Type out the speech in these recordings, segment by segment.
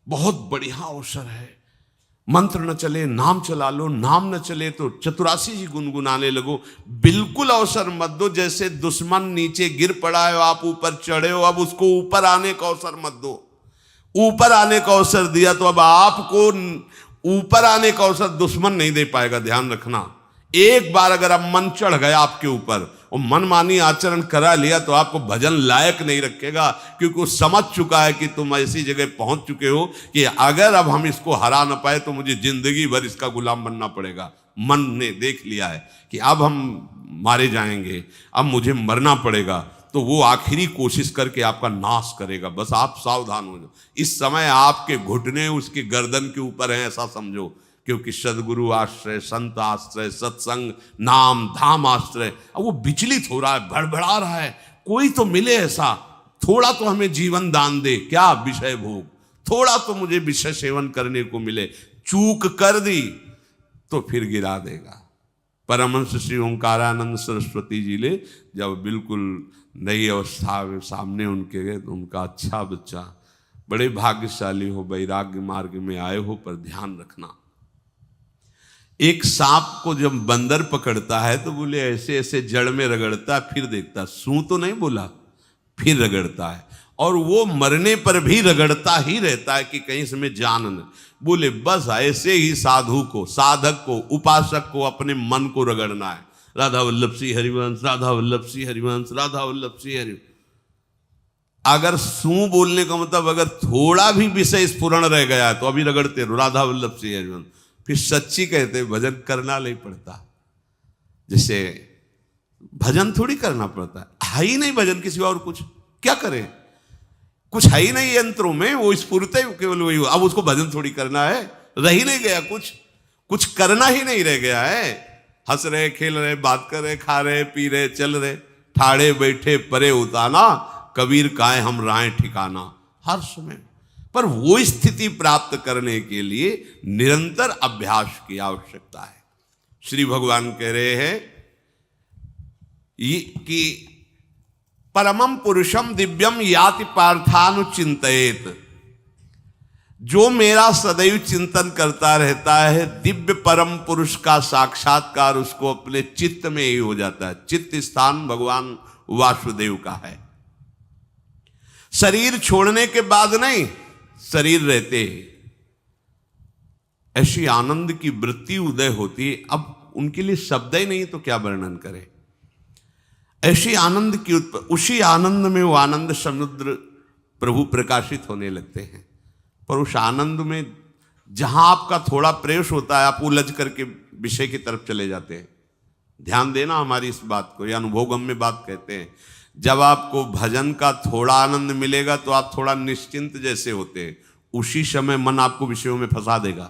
बहुत बढ़िया अवसर है। मंत्र न चले नाम चला लो, नाम न चले तो चतुरासी जी गुनगुनाने लगो। बिल्कुल अवसर मत दो, जैसे दुश्मन नीचे गिर पड़ा है आप ऊपर चढ़े हो, अब उसको ऊपर आने का अवसर मत दो। ऊपर आने का अवसर दिया तो अब आपको ऊपर आने का अवसर दुश्मन नहीं दे पाएगा। ध्यान रखना, एक बार अगर अब मन चढ़ गया आपके ऊपर और मनमानी आचरण करा लिया तो आपको भजन लायक नहीं रखेगा, क्योंकि वो समझ चुका है कि तुम ऐसी जगह पहुंच चुके हो कि अगर अब हम इसको हरा ना पाए तो मुझे जिंदगी भर इसका गुलाम बनना पड़ेगा। मन ने देख लिया है कि अब हम मारे जाएंगे, अब मुझे मरना पड़ेगा, तो वो आखिरी कोशिश करके आपका नाश करेगा। बस आप सावधान हो जाओ। इस समय आपके घुटने उसके गर्दन के ऊपर हैं, ऐसा समझो, क्योंकि सदगुरु आश्रय, संत आश्रय, सत्संग, नाम धाम आश्रय। अब वो विचलित हो रहा है, भड़बड़ा रहा है, कोई तो मिले ऐसा, थोड़ा तो हमें जीवन दान दे, क्या विषय भोग, थोड़ा तो मुझे विषय सेवन करने को मिले। चूक कर दी तो फिर गिरा देगा। परमहंस श्री ओंकारानंद सरस्वती जी ले जब बिल्कुल नई अवस्था में सामने उनके गए तो उनका, अच्छा बच्चा, बड़े भाग्यशाली हो, वैराग्य मार्ग में आए हो, पर ध्यान रखना, एक सांप को जब बंदर पकड़ता है तो बोले ऐसे ऐसे जड़ में रगड़ता है, फिर देखता, सू तो नहीं बोला, फिर रगड़ता है, और वो मरने पर भी रगड़ता ही रहता है कि कहीं इसमें जान न। बोले बस ऐसे ही साधु को, साधक को, उपासक को अपने मन को रगड़ना है। राधा वल्लभ सिंह हरिवंश, राधा वल्लभ सिंह हरिवंश, राधा वल्लभ सिंह हरिवंश। अगर सू बोलने का मतलब अगर थोड़ा भी विषय स्फुरण रह गया है तो अभी रगड़ते रहो, राधा वल्लभ सिंह हरिवंश। फिर सच्ची कहते भजन करना नहीं पड़ता। जैसे भजन थोड़ी करना पड़ता है ही नहीं भजन, किसी और कुछ क्या करें, कुछ है ही नहीं यंत्रों में, वो स्फूर्ति केवल वही। अब उसको भजन थोड़ी करना है, रह ही नहीं गया, कुछ करना ही नहीं रह गया है। हंस रहे, खेल रहे, बात कर रहे, खा रहे, पी रहे, चल रहे, ठाड़े बैठे परे उताना, कबीर काहे हम राय ठिकाना, हर समय। पर वो स्थिति प्राप्त करने के लिए निरंतर अभ्यास की आवश्यकता है। श्री भगवान कह रहे हैं कि परमम पुरुषम दिव्यम याति पार्थानुचिंतयेत, जो मेरा सदैव चिंतन करता रहता है, दिव्य परम पुरुष का साक्षात्कार उसको अपने चित्त में ही हो जाता है। चित्त स्थान भगवान वासुदेव का है। शरीर छोड़ने के बाद नहीं, शरीर रहते ऐसी आनंद की वृत्ति उदय होती। अब उनके लिए शब्द ही नहीं तो क्या वर्णन करें। ऐसी आनंद की उसी आनंद में वो आनंद समुद्र प्रभु प्रकाशित होने लगते हैं। पर उस आनंद में जहां आपका थोड़ा प्रवेश होता है, आप उलझ करके विषय की तरफ चले जाते हैं। ध्यान देना हमारी इस बात को, यह अनुभवगम्य बात कहते हैं। जब आपको भजन का थोड़ा आनंद मिलेगा तो आप थोड़ा निश्चिंत जैसे होते हैं, उसी समय मन आपको विषयों में फंसा देगा।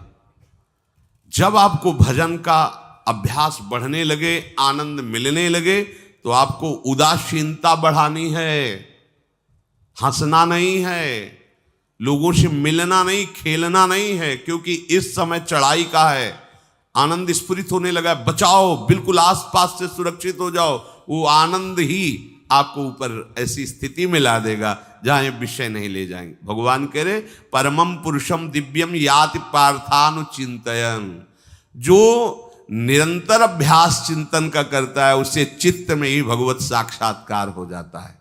जब आपको भजन का अभ्यास बढ़ने लगे, आनंद मिलने लगे, तो आपको उदासीनता बढ़ानी है, हंसना नहीं है, लोगों से मिलना नहीं, खेलना नहीं है, क्योंकि इस समय चढ़ाई का है। आनंद स्फुरित होने लगा, बचाओ, बिल्कुल आसपास से सुरक्षित हो जाओ। वो आनंद ही आपको ऊपर ऐसी स्थिति में ला देगा जहां ये विषय नहीं ले जाएंगे। भगवान कह रहे परमम पुरुषम दिव्यम याति पार्थानुचिंतयन्, जो निरंतर अभ्यास चिंतन का करता है उससे चित्त में ही भगवत साक्षात्कार हो जाता है।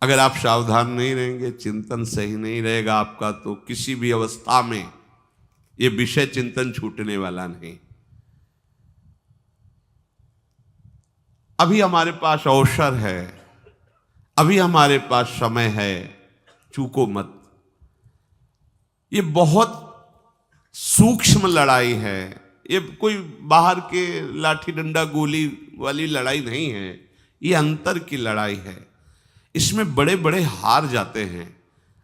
अगर आप सावधान नहीं रहेंगे, चिंतन सही नहीं रहेगा आपका, तो किसी भी अवस्था में ये विषय चिंतन छूटने वाला नहीं। अभी हमारे पास अवसर है, अभी हमारे पास समय है, चूको मत। ये बहुत सूक्ष्म लड़ाई है, ये कोई बाहर के लाठी डंडा गोली वाली लड़ाई नहीं है, ये अंतर की लड़ाई है। इसमें बड़े बड़े हार जाते हैं।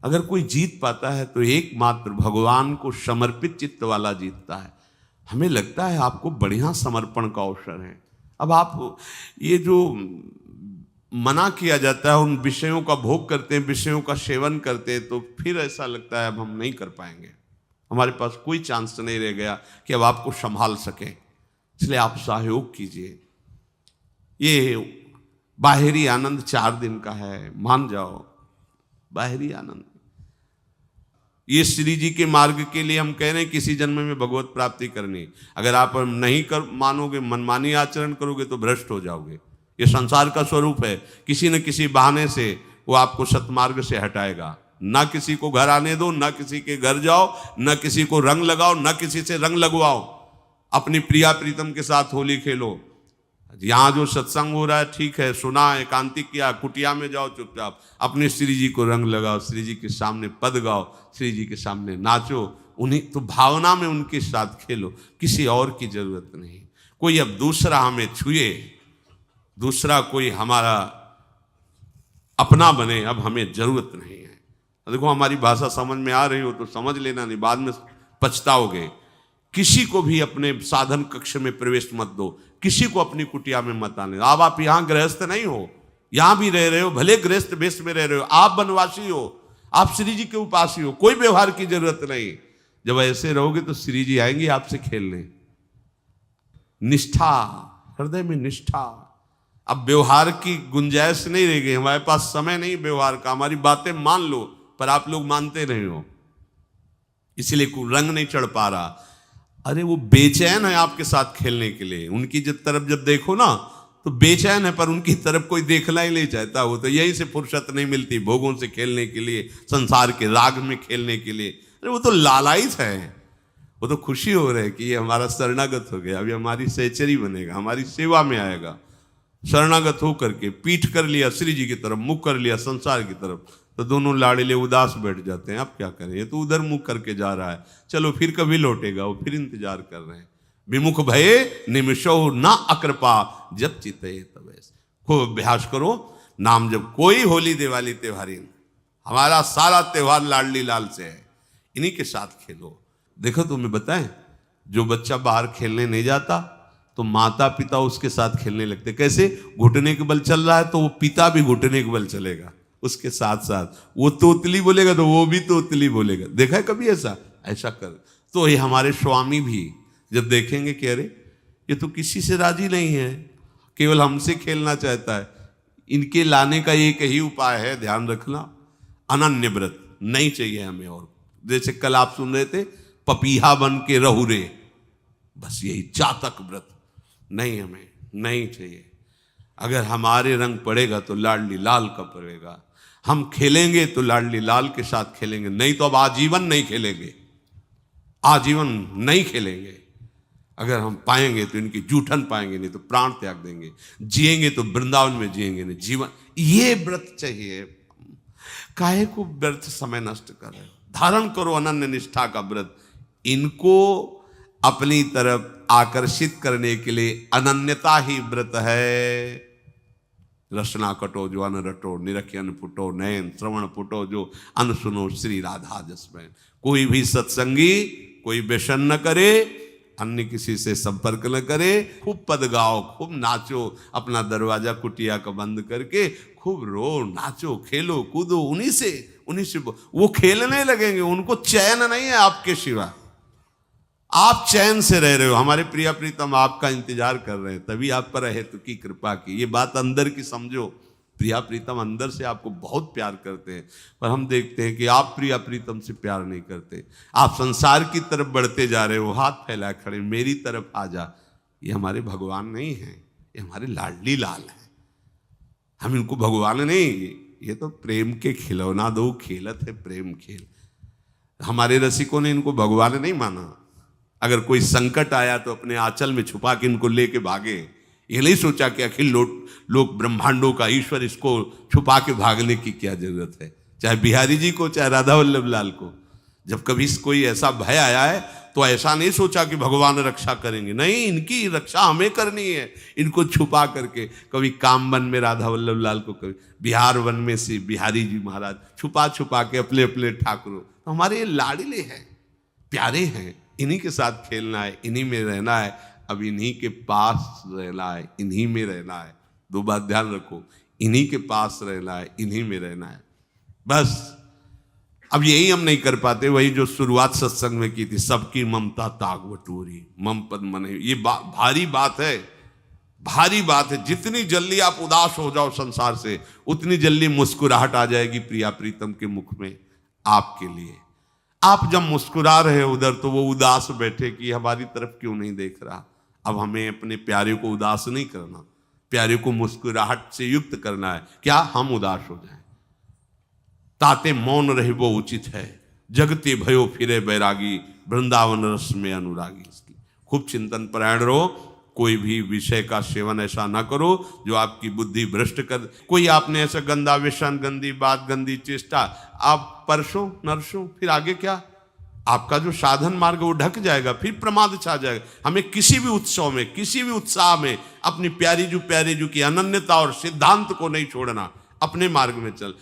अगर कोई जीत पाता है तो एकमात्र भगवान को समर्पित चित्त वाला जीतता है। हमें लगता है आपको बढ़िया समर्पण का अवसर है। अब आप ये जो मना किया जाता है, उन विषयों का भोग करते हैं, विषयों का सेवन करते हैं, तो फिर ऐसा लगता है अब हम नहीं कर पाएंगे, हमारे पास कोई चांस नहीं रह गया कि अब आपको संभाल सके। इसलिए आप सहयोग कीजिए। ये बाहरी आनंद 4 दिन का है, मान जाओ, बाहरी आनंद। ये श्री जी के मार्ग के लिए हम कह रहे हैं किसी जन्म में भगवत प्राप्ति करनी। अगर आप नहीं कर मानोगे, मनमानी आचरण करोगे तो भ्रष्ट हो जाओगे। ये संसार का स्वरूप है, किसी न किसी बहाने से वो आपको सतमार्ग से हटाएगा। ना किसी को घर आने दो, ना किसी के घर जाओ, ना किसी को रंग लगाओ, ना किसी से रंग लगवाओ। अपनी प्रिया प्रीतम के साथ होली खेलो। यहाँ जो सत्संग हो रहा है ठीक है, सुना, एकांतिक किया, कुटिया में जाओ चुपचाप, अपने श्री जी को रंग लगाओ, श्री जी के सामने पद गाओ, श्री जी के सामने नाचो, उन्हीं तो भावना में उनके साथ खेलो, किसी और की जरूरत नहीं। कोई अब दूसरा हमें छुए, दूसरा कोई हमारा अपना बने, अब हमें जरूरत नहीं है। देखो हमारी भाषा समझ में आ रही हो तो समझ लेना, नहीं बाद में पछताओगे। किसी को भी अपने साधन कक्ष में प्रवेश मत दो, किसी को अपनी कुटिया में मत आने। अब आप यहाँ गृहस्थ नहीं हो, यहाँ भी रह रहे हो, भले गृहस्थ वेश में रह रहे हो, आप वनवासी हो, आप श्री जी के उपासी हो, कोई व्यवहार की जरूरत नहीं। जब ऐसे रहोगे तो श्री जी आएंगे आपसे खेलने। निष्ठा, हृदय में निष्ठा। अब व्यवहार की गुंजाइश नहीं रह गई, हमारे पास समय नहीं व्यवहार का। हमारी बातें मान लो पर आप लोग मानते नहीं हो, इसलिए रंग नहीं चढ़ पा रहा। अरे वो बेचैन है आपके साथ खेलने के लिए, उनकी तरफ जब देखो ना तो बेचैन है, पर उनकी तरफ कोई देखना ही नहीं चाहता। वो तो यहीं से फुर्सत नहीं मिलती भोगों से खेलने के लिए, संसार के राग में खेलने के लिए। अरे वो तो लालायित है, वो तो खुशी हो रहे कि ये हमारा शरणागत हो गया, अभी हमारी सहचरी बनेगा, हमारी सेवा में आएगा। शरणागत हो करके पीठ कर लिया श्री जी की तरफ, मुख कर लिया संसार की तरफ, तो दोनों लाड़िले उदास बैठ जाते हैं। अब क्या करें, ये तो उधर मुख करके जा रहा है, चलो फिर कभी लौटेगा, वो फिर इंतजार कर रहे हैं। विमुख भये निमिषो ना अकृपा, जब चिते तब। खूब अभ्यास करो नाम जब। कोई होली दिवाली त्योहारी, हमारा सारा त्योहार लाडली लाल से है, इन्हीं के साथ खेलो। देखो तुम्हें बताएं, जो बच्चा बाहर खेलने नहीं जाता तो माता पिता उसके साथ खेलने लगते। कैसे? घुटने के बल चल रहा है तो वो पिता भी घुटने के बल चलेगा उसके साथ साथ। वो तोतली बोलेगा तो वो भी तोतली बोलेगा। देखा है कभी ऐसा? ऐसा कर तो ये हमारे स्वामी भी जब देखेंगे कि अरे ये तो किसी से राजी नहीं है, केवल हमसे खेलना चाहता है, इनके लाने का एक ही उपाय है, ध्यान रखना, अनन्य व्रत नहीं चाहिए हमें। और जैसे कल आप सुन रहे थे, पपीहा बन के रहू रे, बस यही चातक व्रत नहीं, हमें नहीं चाहिए। अगर हमारे रंग पड़ेगा तो लाडली लाल का पड़ेगा, हम खेलेंगे तो लाडली लाल के साथ खेलेंगे, नहीं तो अब आजीवन नहीं खेलेंगे, आजीवन नहीं खेलेंगे। अगर हम पाएंगे तो इनकी जूठन पाएंगे, नहीं तो प्राण त्याग देंगे। जिएंगे तो वृंदावन में जिएंगे, नहीं जीवन। ये व्रत चाहिए। काहे को व्यर्थ समय नष्ट कर रहे हो? धारण करो अनन्य निष्ठा का व्रत। इनको अपनी तरफ आकर्षित करने के लिए अनन्यता ही व्रत है। रसना कटो जो अन रटो, निरखियन फुटो नयन, श्रवण फुटो जो अन सुनो, श्री राधा जसमैन। कोई भी सत्संगी कोई व्यसन न करे, अन्य किसी से संपर्क न करे, खूब पद गाओ, खूब नाचो, अपना दरवाजा कुटिया का बंद करके खूब रो, नाचो, खेलो, कूदो, उन्हीं से वो खेलने लगेंगे। उनको चैन नहीं है आपके सिवा, आप चैन से रह रहे हो। हमारे प्रिया प्रीतम आपका इंतजार कर रहे हैं, तभी आप पर हेतु की कृपा की। ये बात अंदर की समझो, प्रिया प्रीतम अंदर से आपको बहुत प्यार करते हैं, पर हम देखते हैं कि आप प्रिया प्रीतम से प्यार नहीं करते। आप संसार की तरफ बढ़ते जा रहे हो, हाथ फैला खड़े, मेरी तरफ आ जा। ये हमारे भगवान नहीं हैं, ये हमारे लाडली लाल हैं। हम इनको भगवान नहीं, ये तो प्रेम के खिलौना दो खेलत है प्रेम खेल। हमारे रसिकों ने इनको भगवान नहीं माना। अगर कोई संकट आया तो अपने आंचल में छुपा के इनको लेके भागे। ये नहीं सोचा कि अखिल लोक ब्रह्मांडों का ईश्वर, इसको छुपा के भागने की क्या जरूरत है। चाहे बिहारी जी को, चाहे राधा वल्लभ लाल को, जब कभी कोई ऐसा भय आया है तो ऐसा नहीं सोचा कि भगवान रक्षा करेंगे, नहीं, इनकी रक्षा हमें करनी है। इनको छुपा करके, कभी काम वन में राधा वल्लभ लाल को, कभी बिहार वन में से बिहारी जी महाराज, छुपा छुपा के अपने अपने ठाकुरों। तो हमारे ये लाडले हैं, प्यारे हैं, इन्हीं के साथ खेलना है, इन्हीं में रहना है, अब इन्हीं के पास रहना है, इन्हीं में रहना है। दो बात ध्यान रखो, इन्हीं के पास रहना है, इन्हीं में रहना है, बस। अब यही हम नहीं कर पाते, वही जो शुरुआत सत्संग में की थी, सबकी ममता ताग बटोरी, मम पद मन। ये भारी बात है, भारी बात है। जितनी जल्दी आप उदास हो जाओ संसार से, उतनी जल्दी मुस्कुराहट आ जाएगी प्रिया प्रीतम के मुख में आपके लिए। आप जब मुस्कुरा रहे उधर तो वो उदास बैठे कि हमारी तरफ क्यों नहीं देख रहा। अब हमें अपने प्यारे को उदास नहीं करना, प्यारे को मुस्कुराहट से युक्त करना है। क्या हम उदास हो जाएं? ताते मौन रहे वो उचित है, जगते भयो फिरे बैरागी, वृंदावन रस में अनुरागी। इसकी खूब चिंतन परायण रहो, कोई भी विषय का सेवन ऐसा ना करो जो आपकी बुद्धि भ्रष्ट कर। कोई आपने ऐसा गंदा व्यसन, गंदी बात, गंदी चेष्टा आप परसों नरसों, फिर आगे क्या? आपका जो साधन मार्ग वो ढक जाएगा, फिर प्रमाद छा जाएगा। हमें किसी भी उत्सव में, किसी भी उत्साह में अपनी प्यारी जो की अनन्यता और सिद्धांत को नहीं छोड़ना, अपने मार्ग में चल।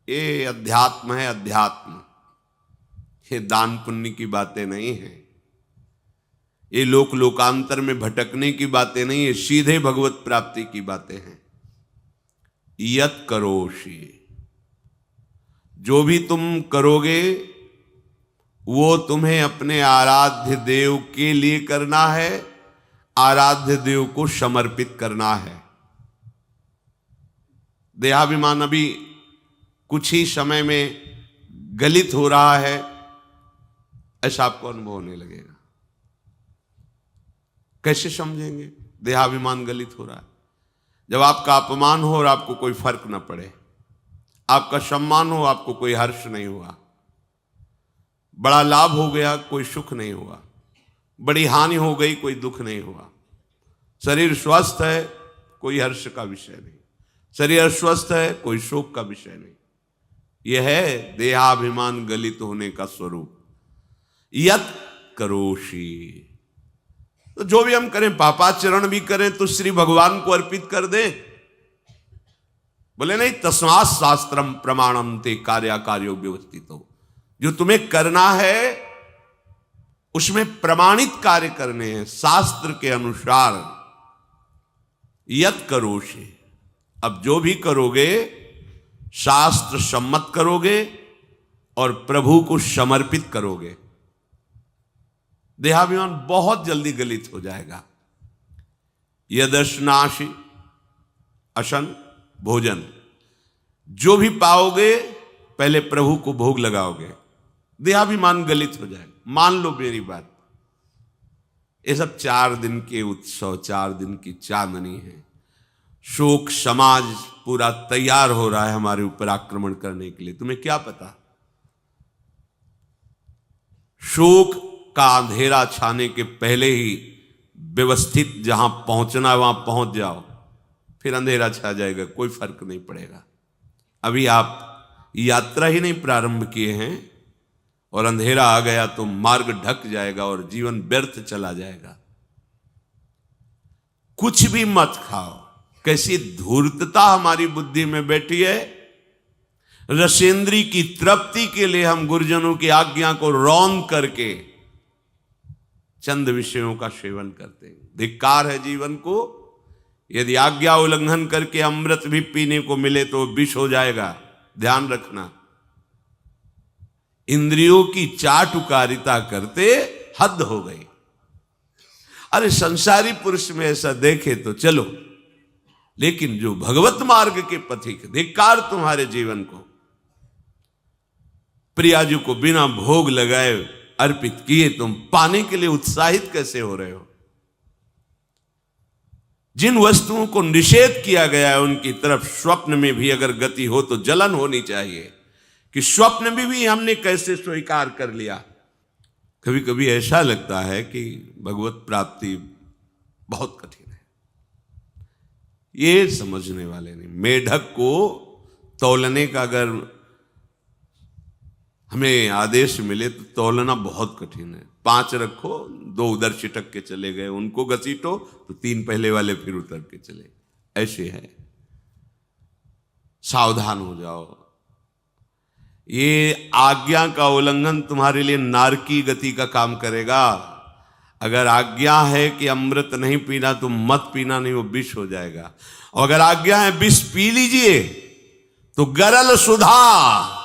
ये अध्यात्म है, अध्यात्म। ये दान पुण्य की बातें नहीं है, ये लोकांतर में भटकने की बातें नहीं है, सीधे भगवत प्राप्ति की बातें हैं। यत करोषि, जो भी तुम करोगे वो तुम्हें अपने आराध्य देव के लिए करना है, आराध्य देव को समर्पित करना है। देहाभिमान अभी कुछ ही समय में गलित हो रहा है, ऐसा आपको अनुभव होने लगेगा। कैसे समझेंगे देहाभिमान गलित हो रहा है? जब आपका अपमान हो और आपको कोई फर्क न पड़े, आपका सम्मान हो, आपको कोई हर्ष नहीं हुआ, बड़ा लाभ हो गया, कोई सुख नहीं हुआ, बड़ी हानि हो गई, कोई दुख नहीं हुआ, शरीर स्वस्थ है, कोई हर्ष का विषय नहीं, शरीर अस्वस्थ है, कोई शोक का विषय नहीं। यह है देहाभिमान गलित होने का स्वरूप। यत करोषि, तो जो भी हम करें, पापाचरण भी करें तो श्री भगवान को अर्पित कर दें। बोले नहीं, तस्मात् शास्त्रम प्रमाणम ते कार्याकार्यो व्यवस्थितो। जो तुम्हें करना है उसमें प्रमाणित कार्य करने हैं, शास्त्र के अनुसार। यत करोषि, अब जो भी करोगे शास्त्र सम्मत करोगे और प्रभु को समर्पित करोगे। देहाभिमान बहुत जल्दी गलित हो जाएगा। यदश्नाशि, अशन भोजन, जो भी पाओगे पहले प्रभु को भोग लगाओगे, देहाभिमान गलित हो जाएगा। मान लो मेरी बात, ये सब 4 दिन के उत्सव, 4 दिन की चांदनी है। शोक समाज पूरा तैयार हो रहा है हमारे ऊपर आक्रमण करने के लिए। तुम्हें क्या पता? शोक का अंधेरा छाने के पहले ही व्यवस्थित जहां पहुंचना है वहां पहुंच जाओ, फिर अंधेरा छा जाएगा, कोई फर्क नहीं पड़ेगा। अभी आप यात्रा ही नहीं प्रारंभ किए हैं और अंधेरा आ गया तो मार्ग ढक जाएगा और जीवन व्यर्थ चला जाएगा। कुछ भी मत खाओ। कैसी धूर्तता हमारी बुद्धि में बैठी है। रसेंद्री की तृप्ति के लिए हम गुरुजनों की आज्ञा को रौंद करके चंद विषयों का सेवन करते हैं। धिक्कार है जीवन को। यदि आज्ञा उल्लंघन करके अमृत भी पीने को मिले तो विष हो जाएगा, ध्यान रखना। इंद्रियों की चाटुकारिता करते हद हो गई। अरे संसारी पुरुष में ऐसा देखे तो चलो, लेकिन जो भगवत मार्ग के पथिक, धिक्कार तुम्हारे जीवन को। प्रियाजू को बिना भोग लगाए अर्पित किए तुम पाने के लिए उत्साहित कैसे हो रहे हो? जिन वस्तुओं को निषेध किया गया है उनकी तरफ स्वप्न में भी अगर गति हो तो जलन होनी चाहिए कि स्वप्न में भी हमने कैसे स्वीकार कर लिया। कभी कभी ऐसा लगता है कि भगवत प्राप्ति बहुत कठिन है, ये समझने वाले नहीं। मेढक को तौलने का अगर हमें आदेश मिले तो तौलना बहुत कठिन है। 5 रखो, 2 उधर छिटक के चले गए, उनको घसीटो तो 3 पहले वाले फिर उतर के चले। ऐसे है, सावधान हो जाओ। ये आज्ञा का उल्लंघन तुम्हारे लिए नारकी गति का काम करेगा। अगर आज्ञा है कि अमृत नहीं पीना तो मत पीना, नहीं वो विष हो जाएगा। और अगर आज्ञा है विष पी लीजिए तो गरल सुधा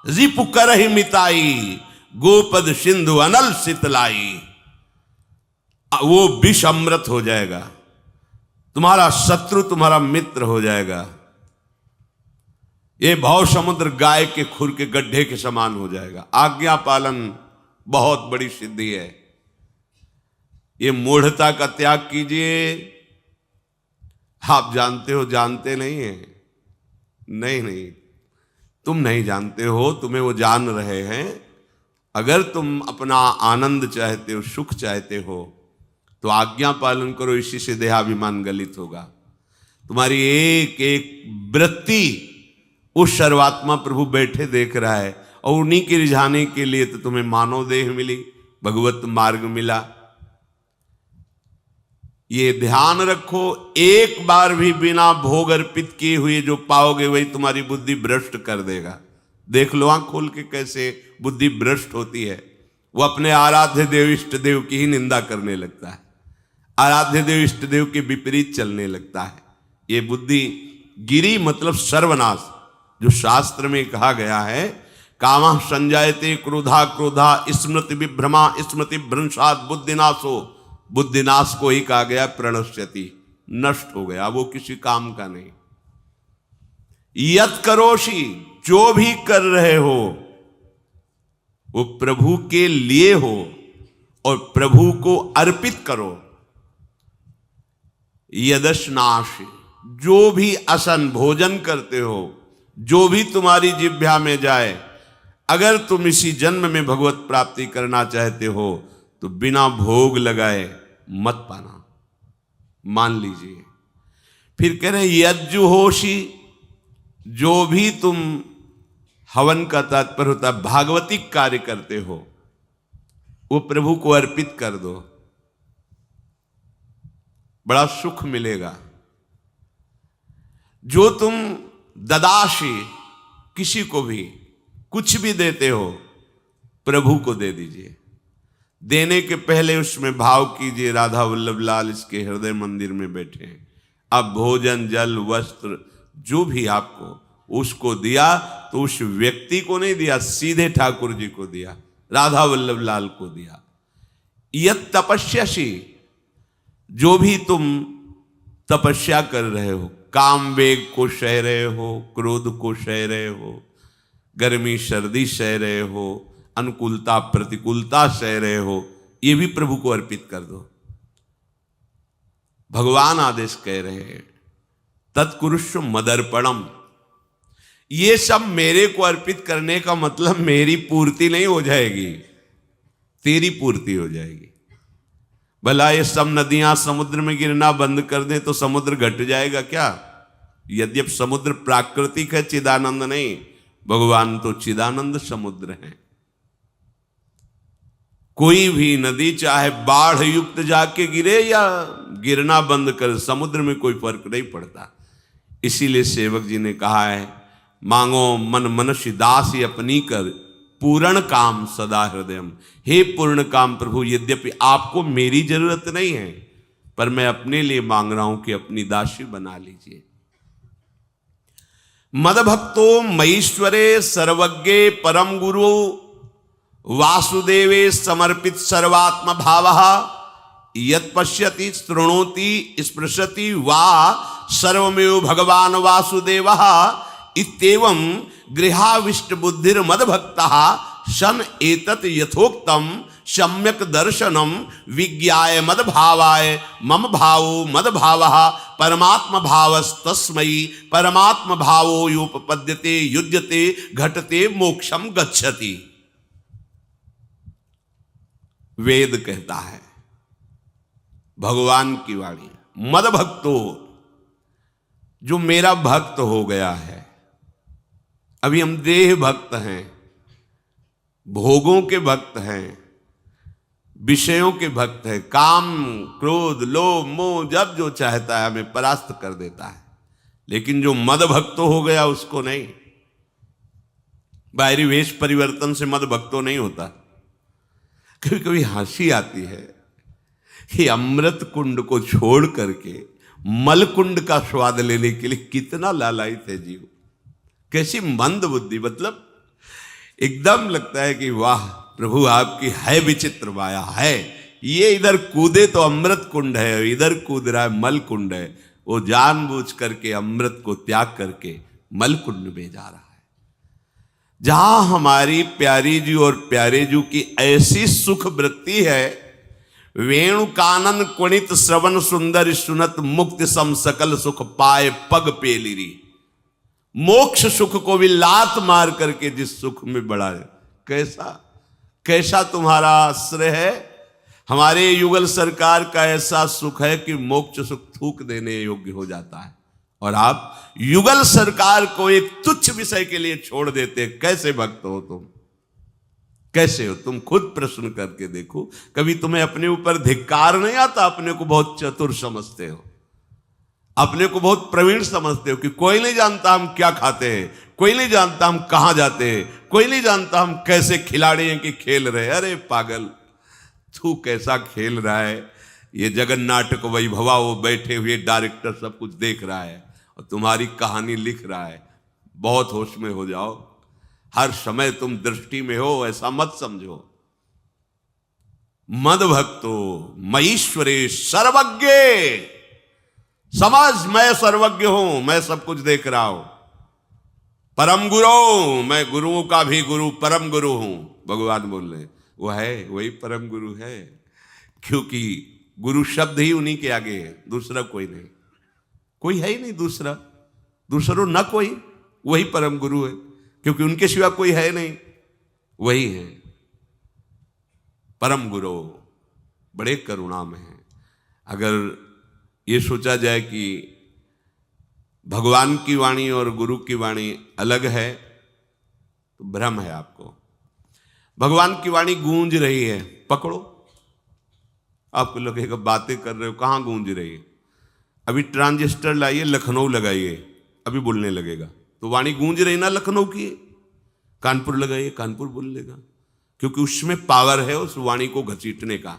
रिपु करहि मिताई, गोपद सिंधु अनल शीतलाई। वो विष अमृत हो जाएगा, तुम्हारा शत्रु तुम्हारा मित्र हो जाएगा। ये भव समुद्र गाय के खुर के गड्ढे के समान हो जाएगा। आज्ञा पालन बहुत बड़ी सिद्धि है। ये मूढ़ता का त्याग कीजिए। आप जानते हो, जानते नहीं है? नहीं, तुम नहीं जानते हो, तुम्हें वो जान रहे हैं। अगर तुम अपना आनंद चाहते हो, सुख चाहते हो, तो आज्ञा पालन करो। इसी से देहाभिमान गलित होगा। तुम्हारी एक एक वृत्ति उस सर्वात्मा प्रभु बैठे देख रहा है, और उन्हीं के रिझाने के लिए तो तुम्हें मानव देह मिली, भगवत मार्ग मिला। ये ध्यान रखो, एक बार भी बिना भोग अर्पित किए हुए जो पाओगे वही तुम्हारी बुद्धि भ्रष्ट कर देगा। देख लो आंख खोल के कैसे बुद्धि भ्रष्ट होती है। वो अपने आराध्य देव इष्ट देव की ही निंदा करने लगता है, आराध्य देव इष्ट देव के विपरीत चलने लगता है। ये बुद्धि गिरी मतलब सर्वनाश। जो शास्त्र में कहा गया है, कामः संजायते क्रोधा क्रोधा स्मृति विभ्रमा स्मृति भ्रंशात् बुद्धिनाशो, बुद्धिनाश को ही कहा गया प्रणश्यति, नष्ट हो गया, वो किसी काम का नहीं। यत करोषि, जो भी कर रहे हो वो प्रभु के लिए हो और प्रभु को अर्पित करो। यदश्नाश, जो भी असन भोजन करते हो, जो भी तुम्हारी जिह्वा में जाए, अगर तुम इसी जन्म में भगवत प्राप्ति करना चाहते हो तो बिना भोग लगाए मत पाना, मान लीजिए। फिर कह रहे यज्जुहोषि, जो भी तुम, हवन का तात्पर्य होता है भागवतिक कार्य करते हो, वो प्रभु को अर्पित कर दो, बड़ा सुख मिलेगा। जो तुम ददाशी, किसी को भी कुछ भी देते हो, प्रभु को दे दीजिए। देने के पहले उसमें भाव कीजिए, राधा वल्लभ लाल इसके हृदय मंदिर में बैठे हैं। अब भोजन जल वस्त्र जो भी आपको उसको दिया तो उस व्यक्ति को नहीं दिया, सीधे ठाकुर जी को दिया, राधा वल्लभ लाल को दिया। यत तपस्यासी, जो भी तुम तपस्या कर रहे हो, काम वेग को सह रहे हो, क्रोध को सह रहे हो, गर्मी सर्दी सह रहे हो, अनुकूलता प्रतिकूलता सह रहे हो, ये भी प्रभु को अर्पित कर दो। भगवान आदेश कह रहे हैं तत्कुरुष्व मदर्पणम, ये सब मेरे को अर्पित करने का मतलब मेरी पूर्ति नहीं हो जाएगी, तेरी पूर्ति हो जाएगी। भला ये सब नदियां समुद्र में गिरना बंद कर दें तो समुद्र घट जाएगा क्या? यद्यप समुद्र प्राकृतिक है, चिदानंद नहीं, भगवान तो चिदानंद समुद्र है। कोई भी नदी चाहे बाढ़ युक्त जाके गिरे या गिरना बंद कर, समुद्र में कोई फर्क नहीं पड़ता। इसीलिए सेवक जी ने कहा है, मांगो मन मनुष्य दासी अपनी कर, पूर्ण काम सदा हृदयम। हे पूर्ण काम प्रभु, यद्यपि आपको मेरी जरूरत नहीं है, पर मैं अपने लिए मांग रहा हूं कि अपनी दासी बना लीजिए। मदभक्तो मईश्वरे सर्वज्ञे परम गुरु वासुदेवे समर्पित सर्वात्म भावः, यत् पश्यति शृणोति स्पृशति वा सर्वमेव भगवान वासुदेवः, इत्येवं गृहाविष्ट बुद्धिर मदभक्तः सन एतत् यथोक्तम सम्यक दर्शनम विज्ञाय मदभावाय मम भावो मदभावः परमात्म भावस्तस्मै परमात्म भावो योपपद्यते युज्यते घटते मोक्षम गच्छति। वेद कहता है, भगवान की वाणी, मदभक्तो, जो मेरा भक्त हो गया है। अभी हम देह भक्त हैं, भोगों के भक्त हैं, विषयों के भक्त हैं, काम क्रोध लोभ मोह जब जो चाहता है हमें परास्त कर देता है। लेकिन जो मद भक्त हो गया उसको नहीं। बाहरी वेश परिवर्तन से मद भक्तो नहीं होता। कभी कभी हंसी आती है कि अमृत कुंड को छोड़ करके मल कुंड का स्वाद लेने के लिए कितना लालायित है जीव। कैसी मंद बुद्धि, मतलब एकदम लगता है कि वाह प्रभु आपकी है विचित्र माया है। ये इधर कूदे तो अमृत कुंड है, इधर कूद रहा है मल कुंड है। वो जानबूझ करके अमृत को त्याग करके मलकुंड में जा रहा है। जहां हमारी प्यारी जी और प्यारे जी की ऐसी सुख वृत्ति है, वेणु कानन कुणित श्रवण सुंदर सुनत मुक्ति सम सकल सुख पाए पग पेलिरी। मोक्ष सुख को भी लात मार करके जिस सुख में बढ़ाए, कैसा कैसा तुम्हारा आश्रय है। हमारे युगल सरकार का ऐसा सुख है कि मोक्ष सुख थूक देने योग्य हो जाता है, और आप युगल सरकार को एक तुच्छ विषय के लिए छोड़ देते। कैसे भक्त हो तुम, कैसे हो तुम? खुद प्रश्न करके देखो। कभी तुम्हें अपने ऊपर धिक्कार नहीं आता? अपने को बहुत चतुर समझते हो, अपने को बहुत प्रवीण समझते हो कि कोई नहीं जानता हम क्या खाते हैं, कोई नहीं जानता हम कहां जाते हैं, कोई नहीं जानता हम कैसे खिलाड़ी हैं कि खेल रहे। अरे पागल, तू कैसा खेल रहा है। ये जगन नाटक वैभवा, वो बैठे हुए डायरेक्टर सब कुछ देख रहा है और तुम्हारी कहानी लिख रहा है। बहुत होश में हो जाओ, हर समय तुम दृष्टि में हो, ऐसा मत समझो। मद भक्तो मईश्वरे सर्वज्ञ, समझ मैं सर्वज्ञ हूं, मैं सब कुछ देख रहा हूं। परम गुरु, मैं गुरुओं का भी गुरु, परम गुरु हूं। भगवान बोल रहे वो है, वही परम गुरु है, क्योंकि गुरु शब्द ही उन्हीं के आगे है, दूसरा कोई नहीं, कोई है ही नहीं दूसरा, दूसरो न कोई, वही परम गुरु है, क्योंकि उनके सिवा कोई है नहीं, वही है परम गुरु। बड़े करुणा में है। अगर ये सोचा जाए कि भगवान की वाणी और गुरु की वाणी अलग है तो भ्रम है आपको। भगवान की वाणी गूंज रही है, पकड़ो। आपको लगेगा बातें कर रहे हो, कहां गूंज रही है? अभी ट्रांजिस्टर लाइए, लखनऊ लगाइए, अभी बोलने लगेगा। तो वाणी गूंज रही ना लखनऊ की। कानपुर लगाइए, कानपुर बोल लेगा, क्योंकि उसमें पावर है उस वाणी को घसीटने का।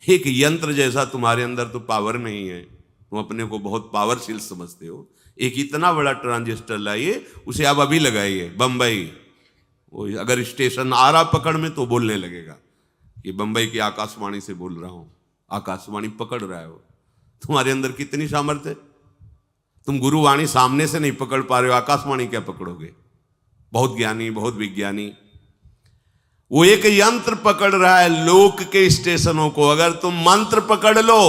एक यंत्र जैसा तुम्हारे अंदर तो पावर नहीं है, तुम अपने को बहुत पावरशील समझते हो। एक इतना बड़ा ट्रांजिस्टर लाइए, उसे आप अभी लगाइए बंबई, वो अगर स्टेशन आ रहा पकड़ में तो बोलने लगेगा कि बंबई की आकाशवाणी से बोल रहा हूं। आकाशवाणी पकड़ रहा है वो। तुम्हारे अंदर कितनी सामर्थ्य है। तुम गुरुवाणी सामने से नहीं पकड़ पा रहे हो, आकाशवाणी क्या पकड़ोगे? बहुत ज्ञानी, बहुत विज्ञानी, वो एक यंत्र पकड़ रहा है लोक के स्टेशनों को। अगर तुम मंत्र पकड़ लो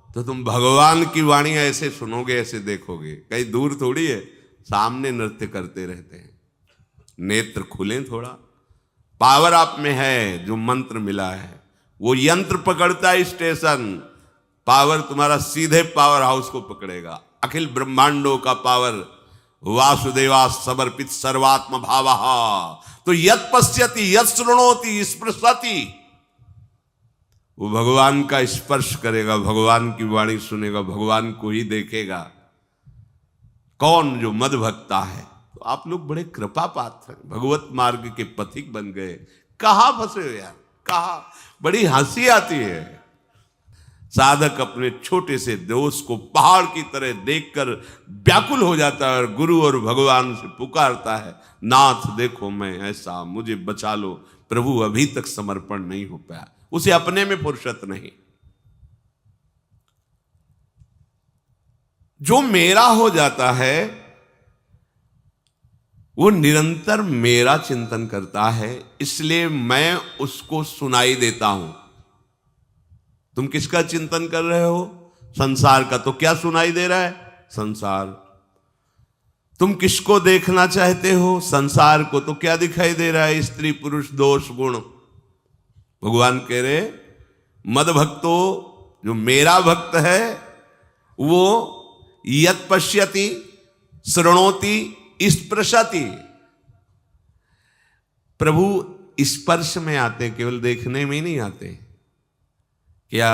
तो तुम भगवान की वाणी ऐसे सुनोगे, ऐसे देखोगे, कहीं दूर थोड़ी है, सामने नृत्य करते रहते हैं। नेत्र खुलें थोड़ा, पावर आप में है, जो मंत्र मिला है। वो यंत्र पकड़ता है स्टेशन, पावर तुम्हारा सीधे पावर हाउस को पकड़ेगा। अखिल ब्रह्मांडों का पावर वासुदेवा समर्पित सर्वात्म भावः। तो यत् पश्यति यत् शृणोति स्पृशति, वो भगवान का स्पर्श करेगा, भगवान की वाणी सुनेगा, भगवान को ही देखेगा। कौन? जो मद भक्ता है। तो आप लोग बड़े कृपा पात्र हैं, भगवत मार्ग के पथिक बन गए। कहां फंसे हो यार, कहां? बड़ी हंसी आती है। साधक अपने छोटे से दोष को पहाड़ की तरह देखकर व्याकुल हो जाता है और गुरु और भगवान से पुकारता है, नाथ देखो मैं ऐसा, मुझे बचा लो। प्रभु अभी तक समर्पण नहीं हो पाया, उसे अपने में फुर्सत नहीं। जो मेरा हो जाता है वो निरंतर मेरा चिंतन करता है, इसलिए मैं उसको सुनाई देता हूं। तुम किसका चिंतन कर रहे हो? संसार का। तो क्या सुनाई दे रहा है? संसार। तुम किसको देखना चाहते हो? संसार को। तो क्या दिखाई दे रहा है? स्त्री पुरुष दोष गुण। भगवान कह रहे मद भक्तो, जो मेरा भक्त है वो यत् पश्यति शृणोति स्पृशति। प्रभु स्पर्श में आते, केवल देखने में ही नहीं आते। क्या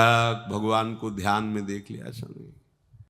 भगवान को ध्यान में देख लिया? ऐसा नहीं।